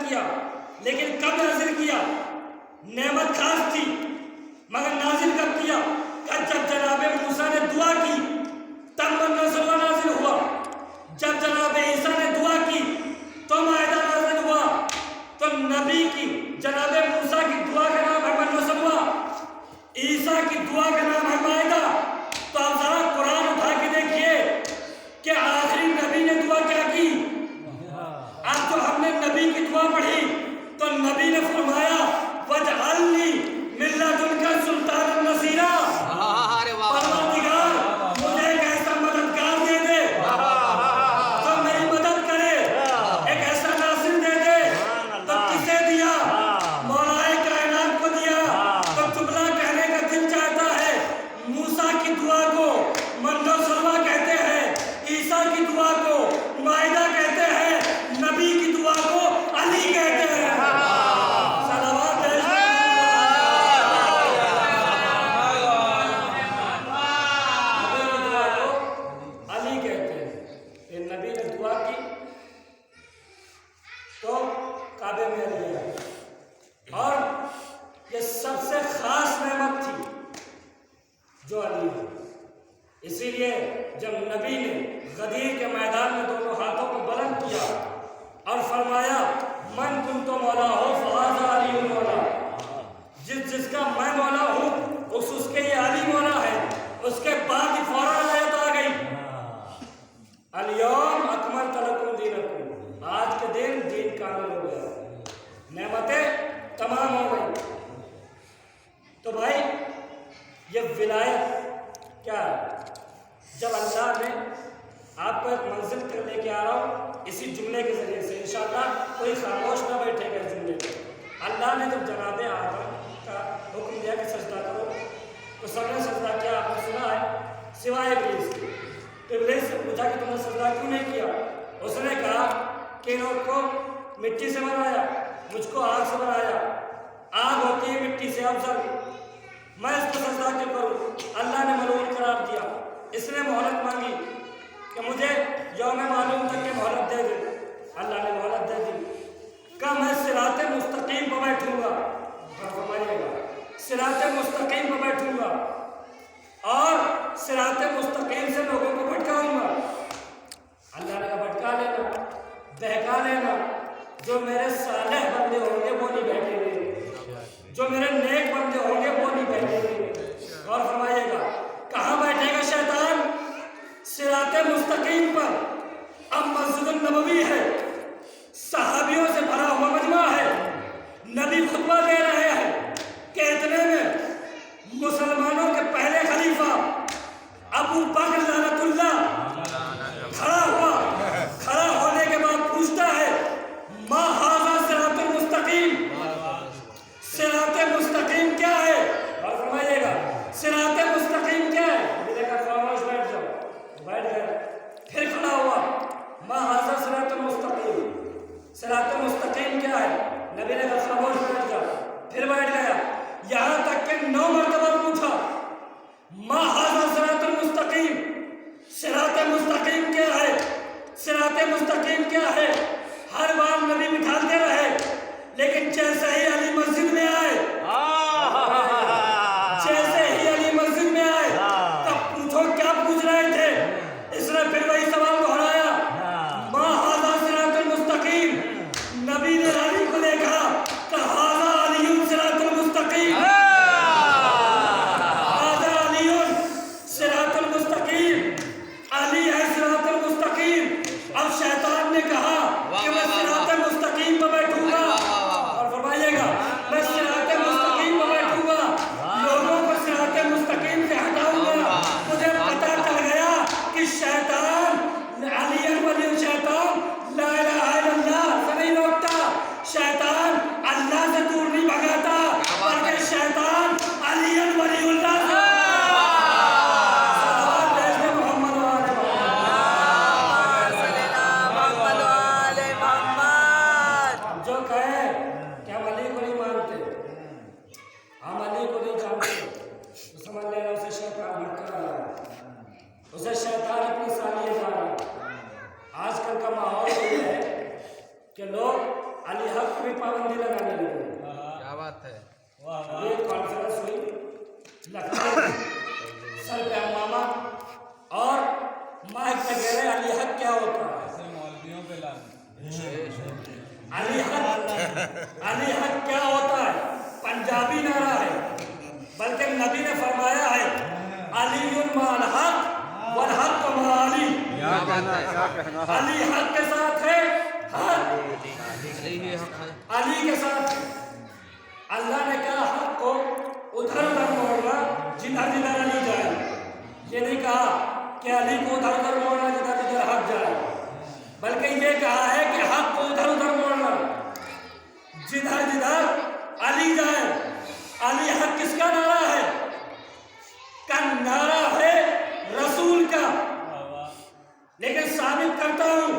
کیا، لیکن کب نازل کیا؟ نعمت خاص تھی، مگر نازل کب کیا؟ جب جناب موسیٰ نے دعا کی تب من صلوہ نازل ہوا، جب جناب عیسیٰ نے دعا کی تو مائدہ نازل ہوا۔ تو نبی کی جناب موسیٰ کی دعا کا نام ہے من صلوہ، عیسیٰ کی دعا کا نام ہے مائدہ۔ تو آپ ذرا قرآن اٹھا کے دیکھیے کہ آخری نبی نے دعا کیا کی۔ اب جو ہم نے نبی کی دعا پڑھی تو نبی نے فرمایا وَاجْعَلْنِي مِن لَّدُنْكَ سُلْطَانًا نَصِيرًا، پروردگار مجھے ایک ایسا مددگار دے دے جو میری مدد کرے، ایک ایسا ناصر دے دے۔ تو کسے دیا؟ مولا کائنات کو دیا۔ تو جملہ کہنے کا دل چاہتا ہے، موسیٰ کی دعا کو من صلوہ کہتے ہیں، عیسیٰ کی دعا کو مائدہ کہتے ہیں، نبی کی دعا کو علی کہتے ہیں۔ صلوات ہے نبی نے دعا کی تو کعبے میں علی آیا، اور یہ سب سے خاص نعمت تھی جو علی ہے۔ اسی لیے جب نبی نے غدیر کے میدان میں دونوں ہاتھوں کو بلند کیا اور فرمایا من کنت مولا ہو فہذا علی مولا، جس کا میں مولا ہوں اس کے یہ علی مولا ہے۔ اس کے بعد ہی فوراً آیت آ گئی الیوم اکملت لکم دینکم، آج کے دن دین کامل ہو گیا، نعمتیں تمام ہو گئی۔ تو بھائی یہ ولایت کیا ہے؟ جب اللہ نے آپ کو ایک منزل تک لے کے آ رہا ہوں اسی جملے کے ذریعے سے، انشاءاللہ کوئی خاموش نہ بیٹھے گا اس جملے پہ۔ اللہ نے جب جناب آدم کا حکم دیا کہ سجدہ کرو تو سب نے سجدہ کیا، آپ نے سنا ہے، سوائے ابلیس کے۔ تو ابلیس سے پوچھا کہ تم نے سجدہ کیوں نہیں کیا؟ اس نے کہا کہ ان کو مٹی سے بنایا، مجھ کو آگ سے بنایا، آگ ہوتی ہے مٹی سے افضل، میں اس کو سجدہ کیوں کروں؟ اللہ نے ملعون قرار دیا۔ اس نے مہلت مانگی کہ مجھے یوم معلوم تک کے مہلت دے دے، اللہ نے مہلت دے دی۔ کہا میں صراط مستقیم پہ بیٹھوں گا، فرمائیے گا صراط مستقیم پہ بیٹھوں گا اور صراط مستقیم سے لوگوں کو بھٹکاؤں گا۔ اللہ نے کہا بھٹکا لینا، بہکا لینا، جو میرے صالح بندے ہوں گے وہ نہیں بیٹھیں گے، جو میرے نیک بندے ہوں گے وہ نہیں بیٹھیں گے۔ اور فرمائیے گا کہاں بیٹھے گا شیطان؟ صراط مستقیم پر۔ اب مسجد النبوی ہے، صحابیوں سے بھرا ہوا مجمع ہے، نبی خطبہ دے رہے ہیں کہ اتنے میں مسلمانوں کے پہلے خلیفہ ابو بکر لعنت اللہ کھڑا ہوا، کھڑا ہونے کے بعد پوچھتا ہے ما ھذا صراط المستقیم، صراط مستقیم کیا ہے؟ اور فرمائیے گا صراط مستقیم کیا ہے؟ نبی نے کہا خاموش بیٹھ جاؤ، بیٹھ گیا، پھر کھڑا ہوا ما ھذا صراط المستقیم، صراط مستقیم کیا ہے؟ نبی نے کہا خاموش بیٹھ جاؤ، پھر بیٹھ گیا، یہاں تک کہ 9 مرتبہ پوچھا ما ھذا صراط المستقیم، صراط مستقیم کیا ہے؟ صراط مستقیم کیا ہے؟ ہر بار نبی بٹھاتے رہے، لیکن جیسے ہی علی مسجد میں آئے، جیسے ہی علی مسجد میں آئے تب پوچھو کیا پوچھ رہے تھے؟ اس نے پھر وہی سوال دہرایا ما ھذا صراط المستقیم۔ نبی نے علی کو دیکھا کہ ھذا علی صراط المستقیم، ھذا علی صراط المستقیم، علی ہے صراط المستقیم۔ اب شیطان نے کہا کہ میں صراط مستقیم پہ بیٹھوں گا، اور فرمائیے گا میں صراط مستقیم پہ بیٹھوں گا، لوگوں کو صراط مستقیم سے ہٹاؤں گا۔ مجھے پتہ چل گیا کہ شیطان علی ولی شیطان لا الہ الا اللہ سے نہیں روکتا، شیطان اللہ سے دور نہیں بھگاتا، بلکہ شیطان علی ولی اللہ سے اسے شیطان اپنی سالیے جا رہا ہے۔ آج کل کا ماحول یہ ہے کہ لوگ علی حق पर भी पाबंदी लगाने लगे। क्या बात है। ये कॉन्फ्रेंस हुई लखनऊ, सर पे मामा और माइक पे कह रहे अली हक क्या होता है। अली हक क्या होता है पंजाबी नारा है, बल्कि नबी ने फरमाया है अलीयुन माल हक वल हक मा अली। अली हक के साथ है, हक अली के साथ है। अल्लाह ने कहा हक को उधर उधर मोड़ना जिधर जिधर अली जाए। ये नहीं कहा कि अली को उधर उधर मोड़ना जिधर जिधर हक जाए, बल्कि ये कहा है कि हक को उधर उधर मोड़ना जिधर जिधर अली जाए। अली हक किसका नारा है? का नारा है रसूल का। लेकिन साबित करता हूं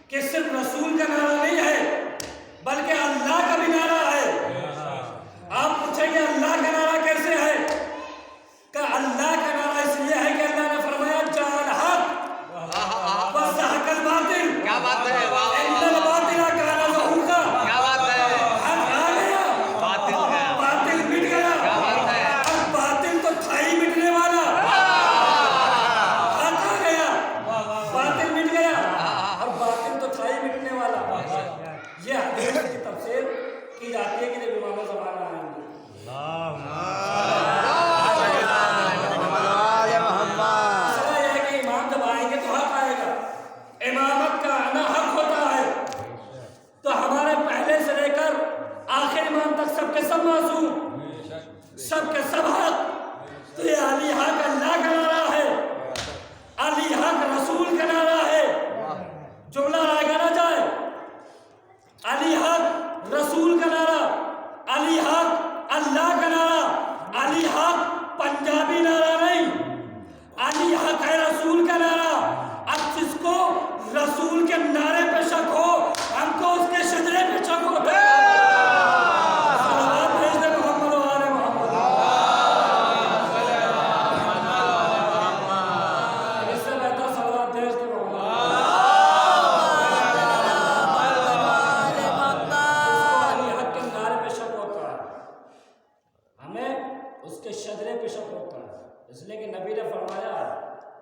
कि सिर्फ रसूल का नारा नहीं है, बल्कि अल्लाह का भी नारा है। आप पूछेंगे अल्लाह का नारा कैसे है? का अल्लाह का नारा इसलिए है कि अल्लाह ने फरमाया जाल हक वज़हक़ल बातिल। क्या बात है। इन्नल बातिला काना ज़हूक़ा। क्या बात है। हक आ गया, बातिल मिट गया। क्या बात है। अब बातिल तो था ही मिटने वाला, हक आ गया, बातिल मिट गया और बातिल तो था ही मिटने वाला। ये हदीस की तफसीर की जाती है कि जब इमाम ज़माना आएंगे, मसला यह है कि इमाम जब आएंगे तो हक आएगा। इमामत का आना हक होता है। तो हमारे पहले से लेकर आखिर इमाम तक सबके सब मासूम, सबके सब हक। तो ये अली हक अल्लाह का नारा है, अली हक रसूल का नारा है। जुमला आएगा ना जाए, अली हक रसूल का नारा, अली हक अल्लाह का नारा, अली हक पंजाबी नारा नहीं, अली हक है रसूल का नारा। अब जिसको रसूल के नारे पे शक हो, हमको उसके शजरे पे शक होता है। सलावत भेज दे मोहम्मद व आले मोहम्मद। इससे बेहतर सलावत भेज दे मोहम्मद। अली हक के नारे पे शक होता है, हमें उसके शजरे पे शक होता है। इसलिए कि नबी ने फरमाया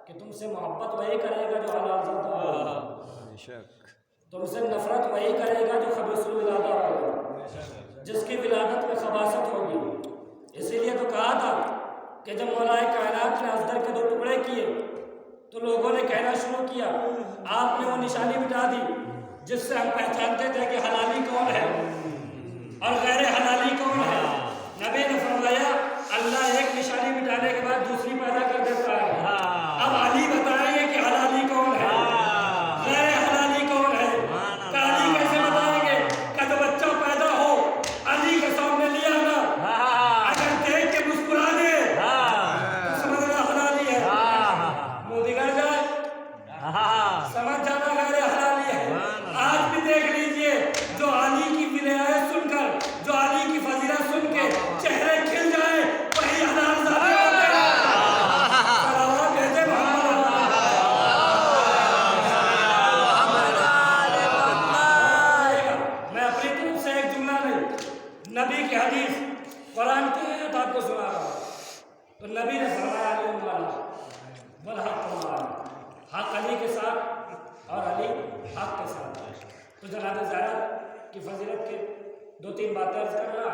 कि तुमसे मोहब्बत वही करेगा जो हलाल ज़ादा होगा, तुमसे नफरत वही करेगा जो खबीसुल विलादा होगा, जिसकी विलादत में खबासत होगी। इसीलिए तो कहा था कि जब मौलाए कायनात ने अज़दर के 2 टुकड़े किए तो लोगों ने कहना शुरू किया, आपने वो निशानी मिटा दी जिससे हम पहचानते थे कि हलाली कौन है और गैर हलाली कौन है। नबी ने फरमाया अल्लाह एक निशानी मिटाने के बाद दूसरी पैदा कर देता है। अब अली बताएंगे कि हलाली कौन है, गैर हलाली कौन है। अली कैसे बताएंगे? कद बच्चा पैदा हो अली के सामने लिया ना, अगर देख के मुस्कुरा दे तो समझना हलाली है, मुंह बिगड़ जाए समझ जाना गैर हलाली है। आज भी देख लीजिए, जो अली की विलायत सुनकर, जो अली की फजीलत सुन के चेहरे खिल जाए, वही हलाल ज़ादे होते हैं। सलावत भेजे मोहम्मद। मैं अपनी तरफ से एक जुमला नहीं, नबी की हदीस कुरान की आयत आपको सुना रहा हूँ। तो नबी ने फरमाया अली वाला वल हक तुम्हारा, हक अली के साथ और अली हक के साथ। तो जनाब ज़ायद की फजीलत के 2-3 बातें अर्ज करना।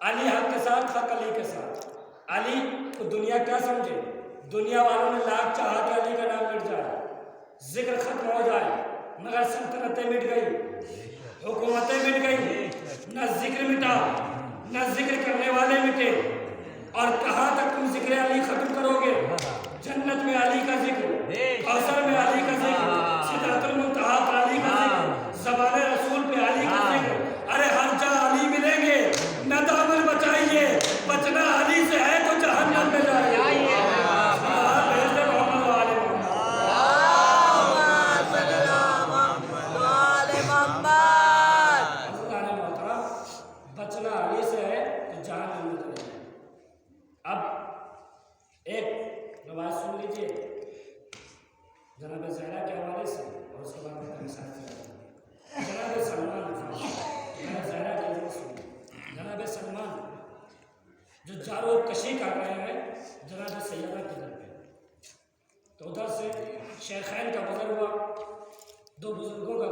अली हक के साथ, हक अली के साथ। अली तो दुनिया क्या समझे, दुनिया वालों ने लाख चाहा कि अली का नाम मिट जाए, जिक्र खत्म हो जाए, मगर सल्तनतें मिट गई, हुकूमतें मिट गई, न जिक्र मिटा, न जिक्र करने वाले मिटे। और कहाँ तक तुम जिक्र अली खत्म करोगे? जन्नत में अली का जिक्र, कौसर में अली का जिक्र, सिदरतुल मुंतहा पर अली का जिक्र, ज़बाने रसूल पे अली का जिक्र। अरे हर जगह अली मिलेंगे। न दामन बचाइए, बचना अली से है तो जहन्नम में जाइए। भेज दे मोहम्मद व आले मोहम्मद। बचना अली से है तो जहन्नम में जाइए। अब एक बात सुन लीजिए, जनाब ज़हरा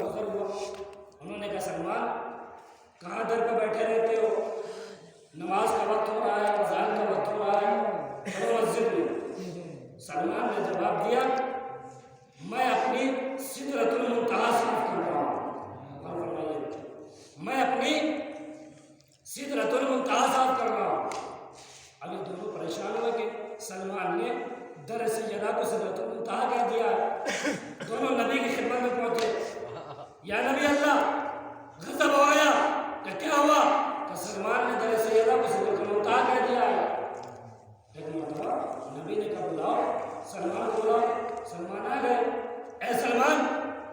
सफ़र हुआ। उन्होंने कहा सलमान कहाँ दर पर बैठे रहते हो, नमाज का वक्त हो रहा है, अज़ान का वक्त हो रहा है, चलो मस्जिद में। सलमान ने जवाब दिया मैं अपनी सिदरतुल मुंतहा साफ कर रहा हूँ, मैं अपनी सिदरतुल मुंतहा साफ कर रहा हूँ। अब ये दोनों परेशान हुए कि सलमान ने दर सैयदा को सिदरतुल मुंतहा कह दिया। दोनों नबी की खिदमत में पहुंचे, या नबी अल्लाह गज़ब हो गया, क्या हुआ? तो सलमान ने दर सैयदा को सिदरतुल मुंतहा कह दिया है। एक मरतबा नबी ने कहा बुलाओ, सलमान को बुलाओ। सलमान आ गए। ए सलमान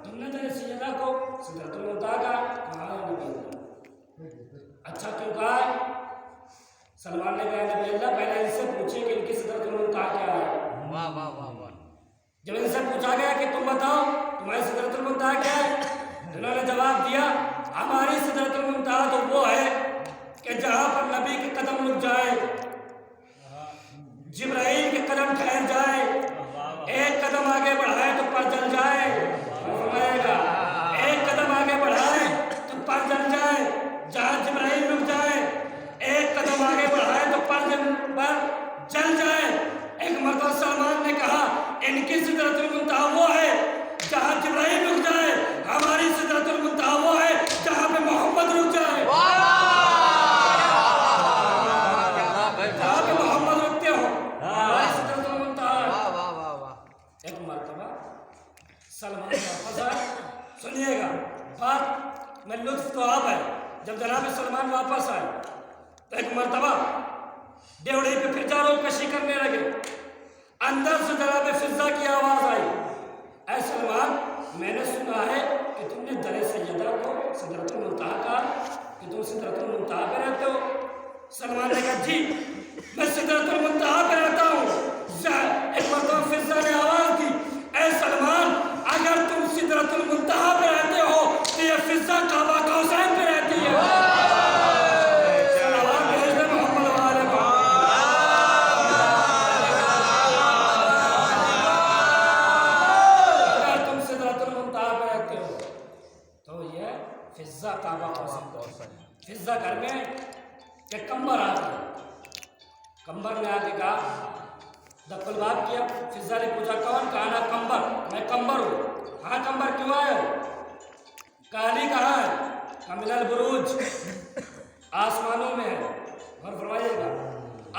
तुमने दर सैयदा को सिदरतुल मुंतहा कहा है नबी अल्लाह। अच्छा क्यों कहा है? सलमान ने कहा नबी अल्लाह पहले इनसे पूछे कि इनकी सिदरतुल मुंतहा क्या है। वाह वाह वाह वाह। जब इनसे पूछा गया कि तुम बताओ तुम्हारी सिदरतुल मुंतहा क्या है, उन्होंने जवाब दिया हमारी सिदरतुल मुंतहा तो वो है कि जहाँ पर नबी के कदम रुक जाए, जिब्राइल के कदम ठहर जाए, एक कदम आगे बढ़ाए तो पर जल जाए, एक कदम आगे बढ़ाए तो पर जल जाए, जहाँ जिब्राइल रुक जाए एक कदम आगे बढ़ाए तो पर जल जाए। एक मरतबा सलमान ने कहा इनकी सिदरतुल मुंतहा वो है जहाँ जिब्राइल रुक जाए, हमारी सिदरतुल मुंतहा वो है जहाँ पे मोहम्मद रुक जाए। जहाँ पे मोहम्मद रुकते हो हमारी सिदरतुल मुंतहा। एक मरतबा सलमान वापस आए। सुनिएगा बात में लुत्फ तो आप है। जब जनाब सलमान वापस आए तो एक मरतबा डेवढ़ी पे फिर चारों कशी करने लगे। अंदर से जनाब फिजा की आवाज आई, ऐ सलमान मैंने सुना है कि तुमने दर सैयदा को सिदरतुल मुंतहा कहा कि तुम सिदरतुल मुंतहा पे रहते हो। सलमान ने कहा जी मैं सिदरतुल मुंतहा पे रहता हूँ। एक मरतबा फिजा ने आवाज दी ऐ सलमान अगर तुम सिदरतुल मुंतहा पे रहते हो तो ये फिजा काबा कौसैन पे रहती है। फिजा काबा कौसैन। फिजा घर में एक कंबर आता है। कंबर ने आके कहा दखल बात किया। फिजा ने पूछा कौन? कहा ना कंबर, मैं कंबर हूँ। हाँ कंबर क्यों आए हो? काली कहाँ है? कमिलल बुरूज, आसमानों में है। और फरमाइएगा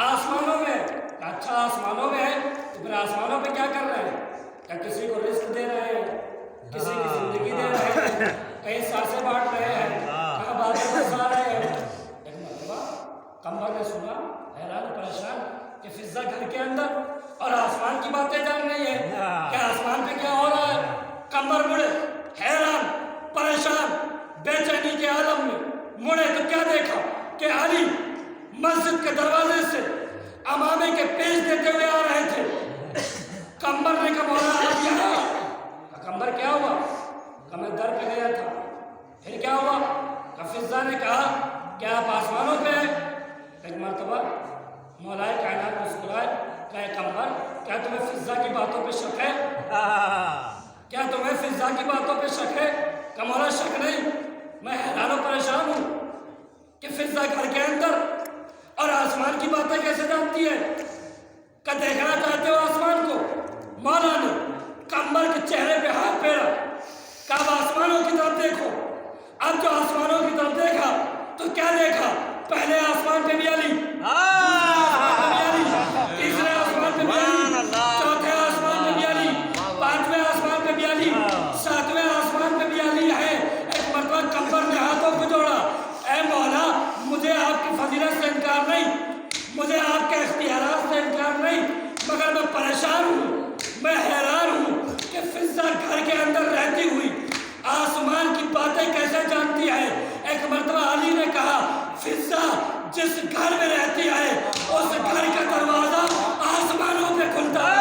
आसमानों में। अच्छा आसमानों में है तो फिर आसमानों पे क्या कर रहे हैं? क्या किसी को रिस्क दे रहे हैं, किसी की जिंदगी दे रहे हैं, कहीं सांसें बांट रहे हैं, कहाँ बातें बरसा रहे हैं। एक मरतबा कंबर ने सुना, हैरान परेशान कि फिजा घर के अंदर और आसमान की बातें जान रही है, क्या आसमान पे क्या हो रहा है। कंबर मुड़े हैरान परेशान बेचैनी के आलम में मुड़े तो क्या देखा कि अली मस्जिद के दरवाजे से अमामे के पेश देते हुए आ रहे थे। कंबर ने कहा मौला आप यहाँ? कंबर क्या हुआ? मैं दर पे गया था। फिर क्या हुआ? फिजा ने कहा क्या आप आसमानों पे हैं? एक मरतबा मौलाए कायनात मुस्कुराए, कहे कंबर क्या तुम्हें फिजा की बातों पे शक है? क्या तुम्हें फिजा की बातों पे शक है? मौला शक नहीं, मैं हैरान और परेशान हूँ कि फिजा घर के अंदर और आसमान की बातें कैसे जानती है। क्या देखना चाहते हो आसमान को? मौला ने कंबर के चेहरे पे हाथ फेरा, कब आसमानों की तरफ देखो। अब जो आसमानों की तरफ देखा तो क्या देखा? पहले आसमान पे भी अली, तीसरे आसमान पे भी अली, चौथे आसमान पे भी अली, पांचवें आसमान पे भी अली, सातवें आसमान पे भी अली है। एक मरतबा कंबर ने हाथों को जोड़ा, ऐ मौला मुझे आपकी फजीलत से इनकार नहीं, मुझे आपके इख्तियारात से इनकार नहीं, मगर मैं परेशान हूँ, मैं हैरान हूँ कि फिजा घर के अंदर रहती हुई आसमान की बातें कैसे जानती है। एक मरतबा अली ने कहा फिजा जिस घर में रहती है उस घर का दरवाजा आसमानों पे खुलता है।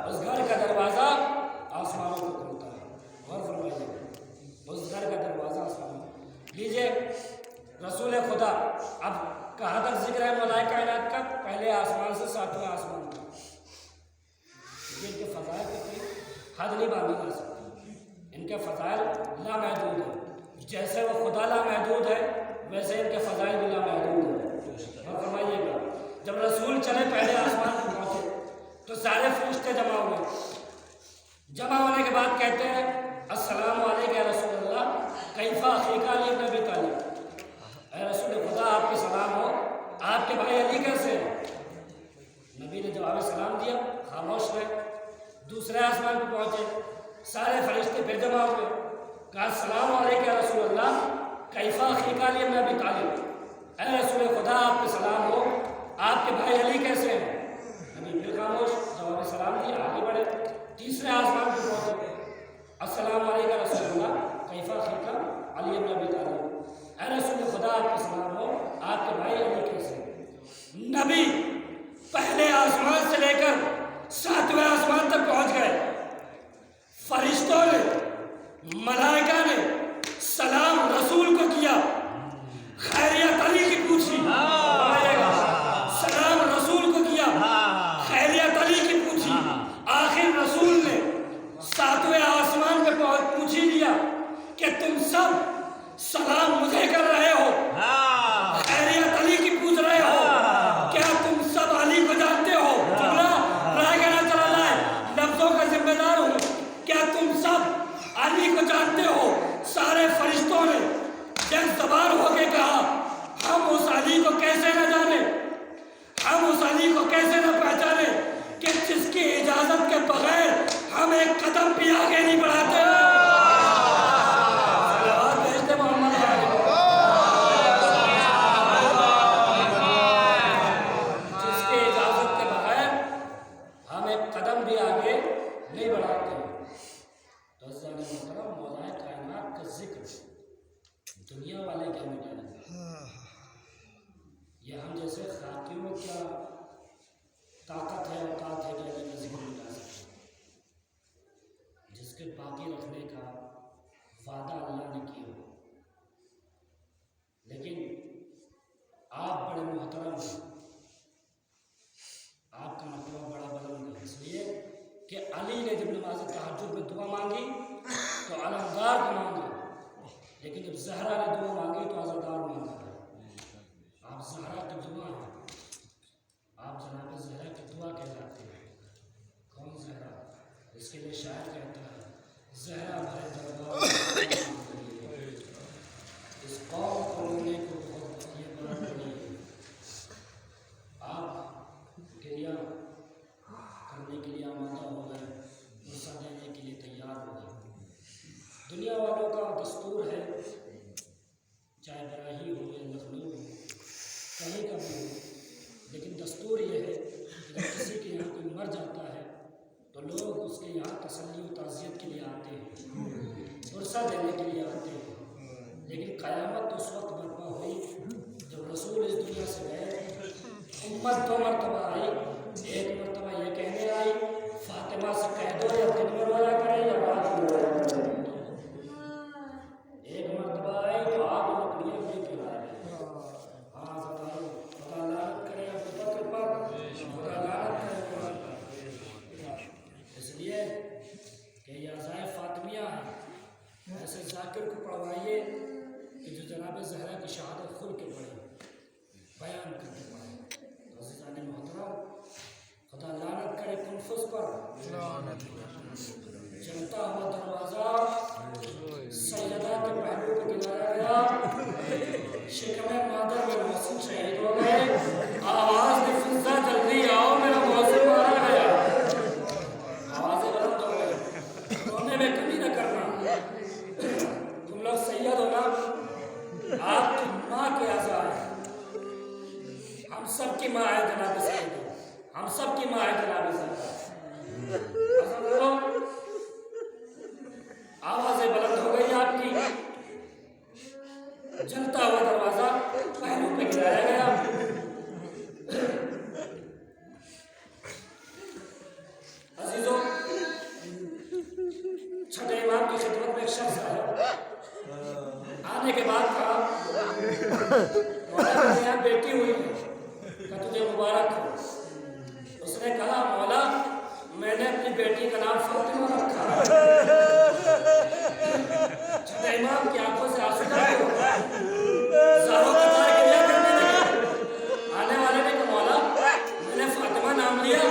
उस घर का दरवाजा आसमानों पे खुलता है। और फरमाइए उस घर का दरवाजा आसमानों। लीजिए रसूल खुदा अब कहा जहाँ तक जिक्र है मलाए कायनात का, पहले आसमान से सातवें आसमान तक, इनके फ़ज़ाइल की कोई हद नहीं बांधी जा सकती। इनके फ़ज़ाइल लामहदूद है, जैसे वो खुदा लामहदूद है वैसे इनके फ़ज़ाइल भी लामहदूद है। और फरमाइएगा, जब रसूल चले पहले आसमान पर पहुँचे तो सारे फरिश्ते जमा हुए। जमा होने के बाद कहते हैं अस्सलामु अलैका या रसूलल्लाह, कैफ़ा अख़ीका अली इब्न अबी तालिब, ऐ रसूल खुदा आपके सलाम हो, आपके भाई अली कैसे हैं? नबी ने जवाब सलाम दिया, खामोश रहे। दूसरे आसमान पर पहुँचे, सारे फरिश्ते फिर जमा हुए, कहा अस्सलामु अलैका या रसूलल्लाह, कैफ़ा अख़ीका अली इब्न अबी तालिब, ऐ रसूल खुदा आपके सलाम हो, आपके भाई अली कैसे हैं? नबी फिर खामोश, जवाब सलाम दिया, आगे बढ़े। तीसरे आसमान पर पहुँचे, अस्सलामु अलैका या रसूलल्लाह, कैफ़ा अख़ीका अली इब्न अबी तालिब, ऐ रसूल खुदा आपके सलाम हो, आपके भाई अली कैसे हैं? नबी पहले आसमान से लेकर सातवें आसमान तक पहुंच गए। फरिश्तों ने, मलाइका ने सलाम रसूल को किया, खैरियत अली की पूछी, सलाम रसूल को किया, खैरियत अली की पूछी। आखिर रसूल ने सातवें आसमान पे पूछ ही लिया कि तुम सब सलाम मुझे कर रहे हो, खैरियत अली की पूछ रहे हो, क्या तुम सब अली को जानते हो? जुमला राय कहना चला जाए, लफ्जों का जिम्मेदार हूँ, क्या तुम सब अली को जानते हो? सारे फरिश्तों ने जज्बार होकर कहा, हम उस अली को कैसे न जाने, हम उस अली को कैसे न पहचाने कि जिसकी इजाजत के बगैर हम एक कदम भी आगे नहीं बढ़ाते। जिसकी इजाजत के बगैर हम एक कदम भी आगे नहीं बढ़ाते। तो मौलाए कायनात का जिक्र दुनिया वाले क्या मिटाने, ये हम जैसे खाकियों में क्या ताकत है, औकात है कि अल्लाह का जिक्र मिटा सकते, जिसके बाकी रखने का वादा अल्लाह ने किया। लेकिन आप बड़े मोहतरम हैं, आपका मरतबा बड़ा बुलंद है, इसलिए कि अली ने जब नमाज तहज्जुद में दुआ मांगी तो अलमदार को मांगा, लेकिन जब ज़हरा ने दुआ मांगी तो आज़ादार मांगा। आप ज़हरा की दुआ हैं, आप जनाब ज़हरा की दुआ कहलाते हैं। कौन ज़हरा? इसके लिए शायर कहता है, ज़हरा भरे दरबार इस कौम को रोने को बहुत ये बड़ा नहीं है। आप क्रिया करने के लिए आमादा हो गए, गुस्सा देने के लिए तैयार हो गए। दुनिया वालों का दस्तूर है, चाहे बराही हो या लखनऊ हो, कहीं का भी हो, लेकिन दस्तूर ये है कि जब किसी के यहाँ कोई मर जाता है तो लोग उसके यहाँ तसल्ली और ताज़ियत के लिए आते हैं, गुस्सा देने के लिए आते हैं। लेकिन क़यामत उस वक्त बर्पा हुई जब रसूल इस दुनिया से गए, उम्मत दो मरतबा आई। एक मरतबा ये कहने आई, फातिमा से कह दो या दिन में रोया करें या रात में रोया करें। एक मरतबा आई तो आग लकड़ियाँ लेके आए, हाँ ज़रा खुदा लानत करे अबू बकर पर, खुदा लानत करे उमर पर, इसलिए कि ये अज़ाए फ़ातिमिया है। ऐसे ज़ाकिर को पढ़वाइए कि जो जनाब ज़हरा की शहादत खुल के पढ़े, बयान करके पढ़े। तो अज़ीज़ान मोहतरम, खुदा लानत करे कुनफुस पर, चलता हुआ दरवाज़ा सैयदा के पहलू पे गिराया गया, शिकमे मादर में मोहसिन शहीद हो गए, आवाज़ ने फिज़ा जल्दी आओ मेरा मोहसिन मारा गया। आवाज़ें बुलंद हो गई, रोने में कमी न करना। तुम लोग सैयद हो ना, आपकी माँ के आज़ा है, हम सब की माँ है जनाब सैयद, हम सब की माँ है जनाब सैयद। आवाज़ें बुलंद हो गई आपकी, जलता हुआ दरवाज़ा पहलू पे गिराया गया। अजीजों, छठे इमाम की खिदमत में एक शख्स आया, आने के बाद कहा मौलाना यहाँ बेटी हुई है, बेटी का नाम फातिमा रखा। छोटे इमाम की आंखों से आंसू जाते हो, सारों कतार गिरिया करने लगे। आने वाले ने कहा मौला मैंने फातिमा नाम लिया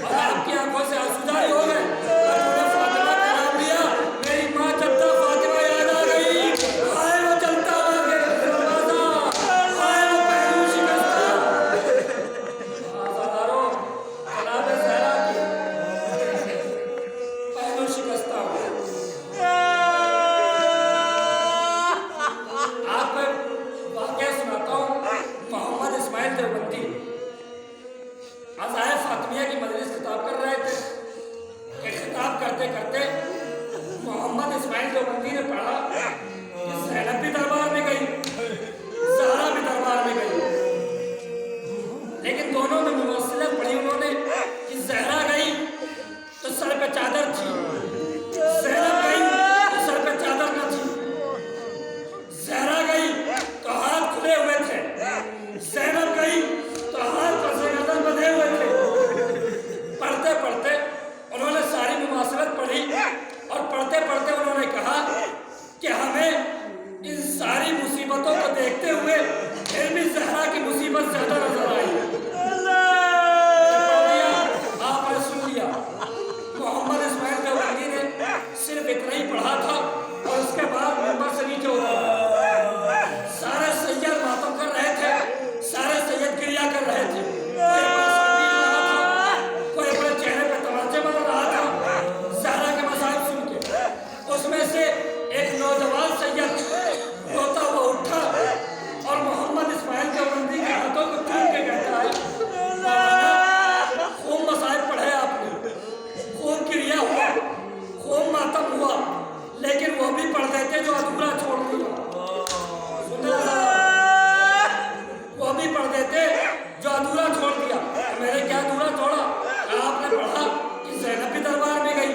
और आपकी आंखों से आंसू जारी हो गए, और तूने फातिमा का नाम लिया। मेरी माँ जब तक फातिमा याद आ गई, हाय वो चलता हुआ दरवाजा, हाय वो पहलू शिकस्ता। आज़ादारों, जनाब ज़हरा की पहलू शिकस्ता हुआ। आपको वाक़या सुनाता हूँ। मोहम्मद इस्माइल देवबंदी अज़ाए फातिमिया की मजलिस खिताब कर रहे थे कि खिताब करते करते मोहम्मद इस्माइल देवबंदी ने पढ़ा कि ज़ैनब भी दरबार में गई, ज़हरा भी दरबार में गई, लेकिन दोनों में मुमस्सिलत पढ़ी उन्होंने कि ज़हरा गई तो सर पे चादर थी, ज़ैनब गई तो सर पे चादर न थी। ज़हरा गई तो हाथ खुले हुए थे, ज़ैनब गई तो हाथ पसे गर्दन बंधे हुए थे। पढ़ते पढ़ते उन्होंने सारी मुमासलत पढ़ी और पढ़ते पढ़ते उन्होंने कहा कि हमें इन सारी मुसीबतों को देखते हुए फिर भी ज़हरा की मुसीबत ज़्यादा नजर आई। पढ़ लिया, आपने सुन लिया। मोहम्मद इस्माइल देवबंदी ने सिर्फ इतना ही पढ़ा था और उसके बाद मिंबर से नीचे उतरा। सारे सैयद मातम कर रहे थे, सारे सैयद क्रिया कर रहे थे। कोई अपना सर पीट रहा था, कोई अपने चेहरे पे तमाचे बन रहा था ज़हरा के मसाइब सुन के। उसमें से एक नौजवान सैयद रोता हुआ उठा और मोहम्मद इस्माइल देवबंदी के हाथों को चूम के कहता है, मौलाना खूब मसाइब पढ़े आपने, खूब क्रिया हुआ, खूब मातम हुआ, लेकिन वो भी पढ़ देते जो अधूरा छोड़ दिया। वो भी पढ़ देते जो अधूरा छोड़ दिया। मैंने क्या अधूरा छोड़ा? आपने पढ़ा कि ज़ैनब भी दरबार में गई,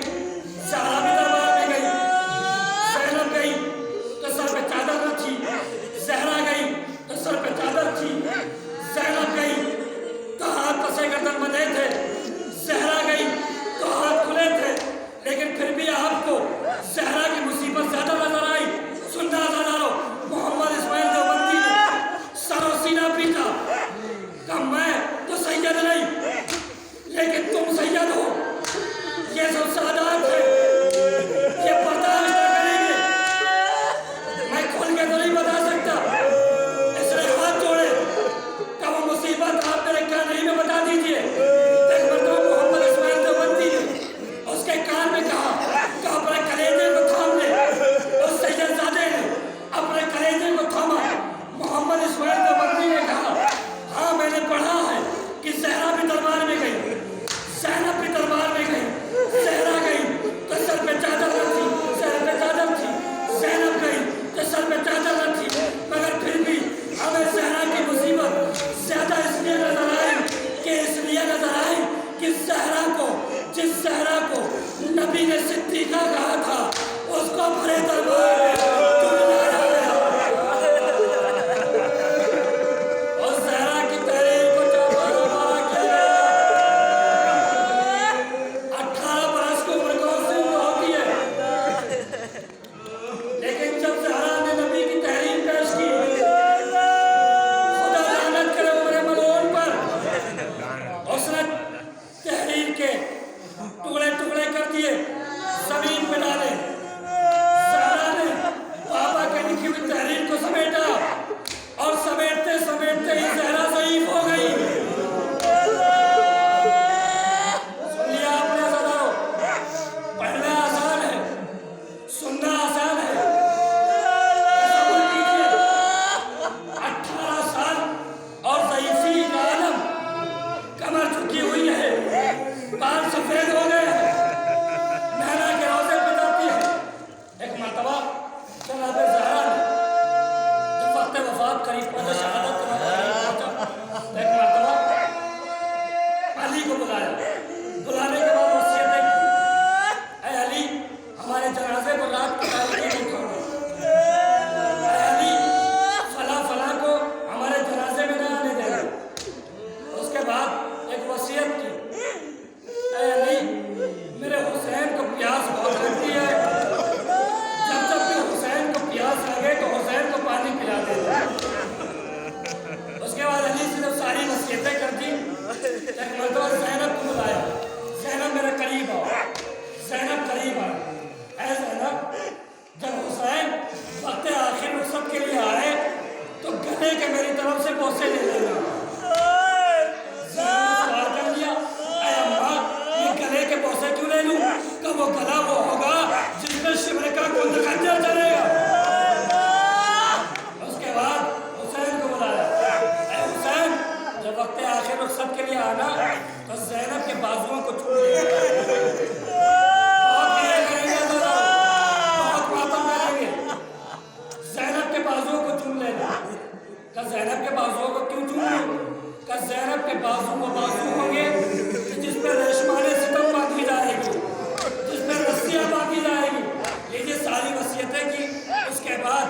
ज़हरा भी दरबार में गई। ज़ैनब गई तो सर पे चादर न थी, ज़हरा गई तो सर पे चादर थी। ज़ैनब गई तो हाथ पसे गर्दन बंधे थे, ज़हरा गई तो हाथ खुले थे, लेकिन फिर भी आपको ज़हरा की मुसीबत ज़्यादा नजर आई। सुनना ज़रा, मोहम्मद इस्माइल देवबंदी ने सरो सीना पीटा, कहा मैं तो सैयद नहीं, लेकिन तुम सैयद हो। ये सब सादात है, ये बर्दाश्त न करेंगे। मैं खोल के तो नहीं बता सकता, इसलिए हाथ जोड़े, कब वो मुसीबत आप मेरे कान में बता दीजिए। एक मरतबा मोहम्मद इस्माइल देवबंदी ने उसके कान में कहा कि अपने कलेजे को थाम ले। उस सैयदजादे ने अपने कलेजे को थामा। मोहम्मद इस्माइल देवबंदी ने कहा, हाँ मैंने पढ़ा है कि ज़हरा भी दरबार में गई, ज़ैनब भी दरबार में गई। ज़हरा गई तो सर पे चादर न थी, सर पे चादर थी। ज़ैनब गई तो सर पे चादर न थी, मगर फिर भी हमें ज़हरा की मुसीबत ज़्यादा इसलिए नजर आई कि ज़हरा को, जिस ज़हरा को नबी ने सिद्दीक़ा कहा था, उसको भरे दरबार में चुनलाया गया। और ज़हरा की तहरीर को चौबारा मारा किया गया। 18 बरस की उम्र कौन सी उम्र होती है? लेकिन जब ज़हरा ने नबी की तहरीर पेश की, खुदा लानत करे उम्र मलून पर, उसने तहरीर के टुकड़े टुकड़े कर दिए, ज़मीन पे डाले। ज़हरा ने बाबा के लिखी हुई तहरीर को समेटा और समेटते समेटते ही ज़हरा ज़ईफ़ हो गई। सुन लिया आपने ज़रा, पढ़ना आसान है, सुनना आसान है। सब्र कीजिए। 18 साल और ज़ईफ़ी का आलम, कमर झुकी हुई है, बाल सफेद हो गए हैं, नैना के रोज़े पे जाती है। एक मरतबा जनाब ज़हरा ने जब वक्त वफ़ात करीब पहुंचा, शहादत का वक्त करीब पहुंचा, एक मरतबा अली को बुलाया। बुलाने के बाद वसीयत की, ऐ अली हमारे जनाजे को रात की तारीकी में उठाओ। ऐ अली फला फला को हमारे जनाजे में न आने देना। उसके बाद एक वसीयत की, ऐ अली आखिर रुखसत के लिए आना तो ज़ैनब के बाजुओं को छू लेना। बहुत गिले करेंगे तो बहुत मातम करेंगे। ज़ैनब के बाजुओं को चूम लेना। का ज़ैनब के बाजुओं को क्यों चूम? का ज़ैनब के बाजू वो बाजू होंगे जिस पर रेशमाने सितम बांधी जाएगी, जिस पर रस्सियाँ बांधी जाएगी। ये जो सारी वसीयतें की, उसके बाद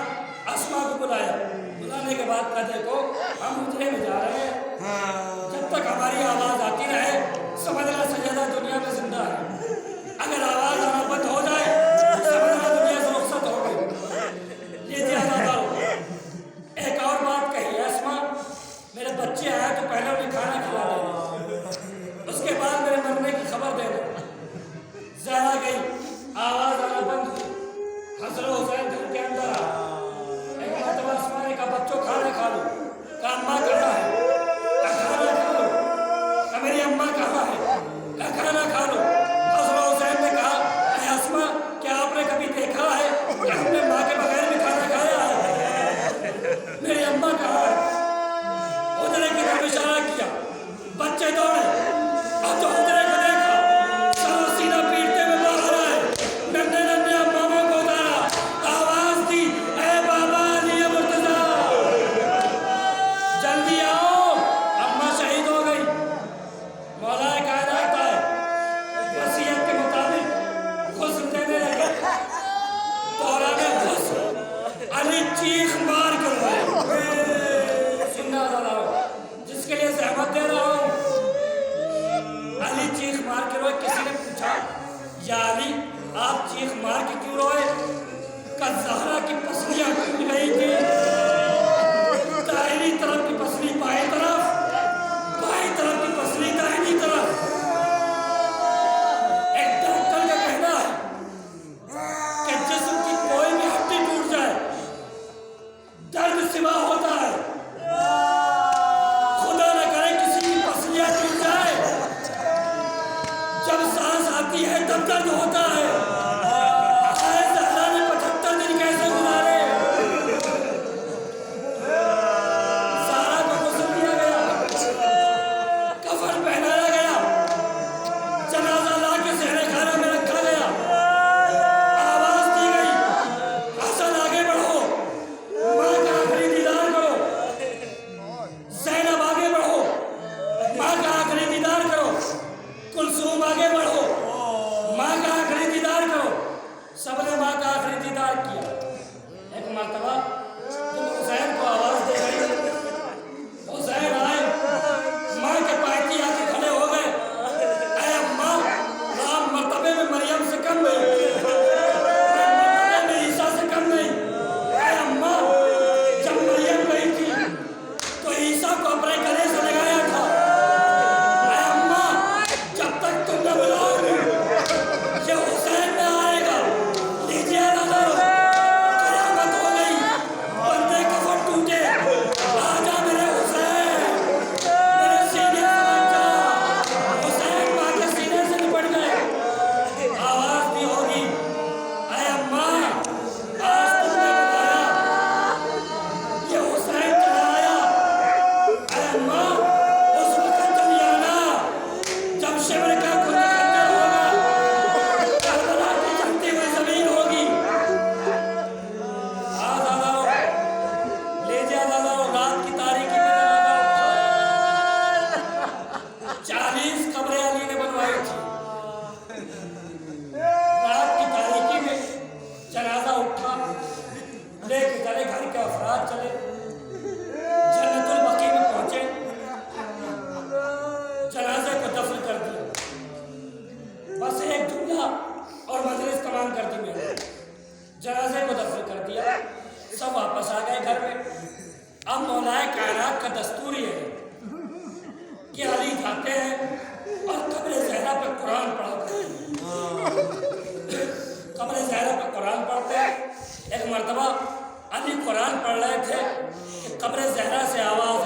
अस्मा को बुलाया। बुलाने के बाद कहा देखो हम उजरे में जा रहे हैं, जब तक हमारी आवाज़ आती रहे समझना सैयदा दुनिया में जिंदा है। अगर आवाज़ आना बंद हो जाए समझना दुनिया से रुखसत हो गई। ये ज़्यादा हो। एक और बात कही अस्मा, मेरे बच्चे आए तो पहले उन्हें खाना खिला देना, उसके बाद मेरे मरने की खबर देना। ज़हरा गई, आवाज़ आना बंद हुई। हज़रत हुसैन घर के अंदर आ। एक मरतबा अस्मा ने कहा बच्चों खाना खा लो। कहा अम्मा कहाँ है? कहा खाना खा लो। कहा मेरी अम्मा कहाँ है? कहा खाना खा लो। हज़रत हुसैन ने कहा अरे अस्मा, क्या आपने कभी देखा है कि हमने माँ के बगैर भी खाना खाया है? मेरी अम्मा कहाँ है? उधरे की तरफ इशारा किया, बच्चे दौड़े। अब तो उधरे को देखा, सर सीना पीटते हुए बाहर आए, नन्हे नन्हे अम्माओं को उतारा, आवाज दी ए बाबा अली मुर्तजा, जल्दी आओ, अम्मा शहीद हो गई। मौलाए कायनात आए, वसीयत के मुताबिक गुस्ल देने लगे। दौराने गुस्ल अली चीख मार कर रोए। जिसके लिए ज़हमत दे रहा हूँ, अली चीख मार के रोए। किसी ने पूछा या अली आप चीख मार के क्यों रोए? का ज़हरा की पसलियाँ टूट गई थी, दाहिनी तरफ की पसली बाएं तरफ, बाएं तरफ की पसली दाहिनी तरफ। एक डॉक्टर का कहना है कि जिस्म की कोई भी हड्डी टूट जाए दर्द सिवा होता है। खुदा न करे किसी की पसलियाँ टूट जाए, जब सांस आती है तब दर्द होता है। आए ज़हरा ने 75 दिन कैसे गुजारे? ज़हरा को गुस्ल दिया गया, कफन पहनाया गया, जनाजा ला के ज़हरे खाना में रखा गया। आवाज़ दी गई हसन आगे बढ़ो, माँ का आखिरी दीदार करो। ज़ैनब आगे बढ़ो, माँ का आखिरी दीदार करो। कुलसूम आगे बढ़ो, माँ का आखिरी दीदार करो। सबने माँ का आखिरी दीदार किया। एक मरतबा तुम हुसैन को आवाज़ दे गई, हुसैन आए, माँ के पायती आके खड़े हो गए। ऐ अम्मा, आप मर्तबे में मरियम से कम नहीं, मर्तबे में ईसा से कम नहीं। ऐ अम्मा, जब मरियम गई थी तो ईसा को अपने गले से लगाया था। ऐ अम्मा, जब तक तुम न बुलाओगे ये हुसैन में आएगा। लीजिए नजर, कयामत हो गई, बंदे कफन टूटे, आजा मेरे हुसैन, मेरे सीने से लग जा। हुसैन माँ के सीने से निपट गए। आवाज़ दी होगी ऐ अम्मा, आज तुमने बुलाया, ये हुसैन चला आया। ऐ अम्मा, उस वक्त चली आना जब शिमर का खुद खंजर होगा, करबला की जलती हुई जमीन होगी। आज आजाओ, ले जा आजाओ, रात की तारीकी में जनाजा उठा। 40 कब्रें अली ने बनवाई थी। रात की तारीकी में जनाजा उठा, लेके चले घर के अफराद चले, जन्नतुल बकी में पहुंचे, जनाजे को दफन कर दिया। बस एक जुमला और मजलिस तमाम कर दी मैंने। जनाजे को दफन कर दिया, सब वापस आ गए घर में। अब मौलाए कायनात का दस्तूर ये है कि अली जाते हैं और कब्र ज़हरा पे कुरान पढ़ा करते हैं। कब्र ज़हरा पे कुरान पढ़ते हैं। एक मरतबा अली कुरान पढ़ रहे थे कि कब्र ज़हरा से आवाज़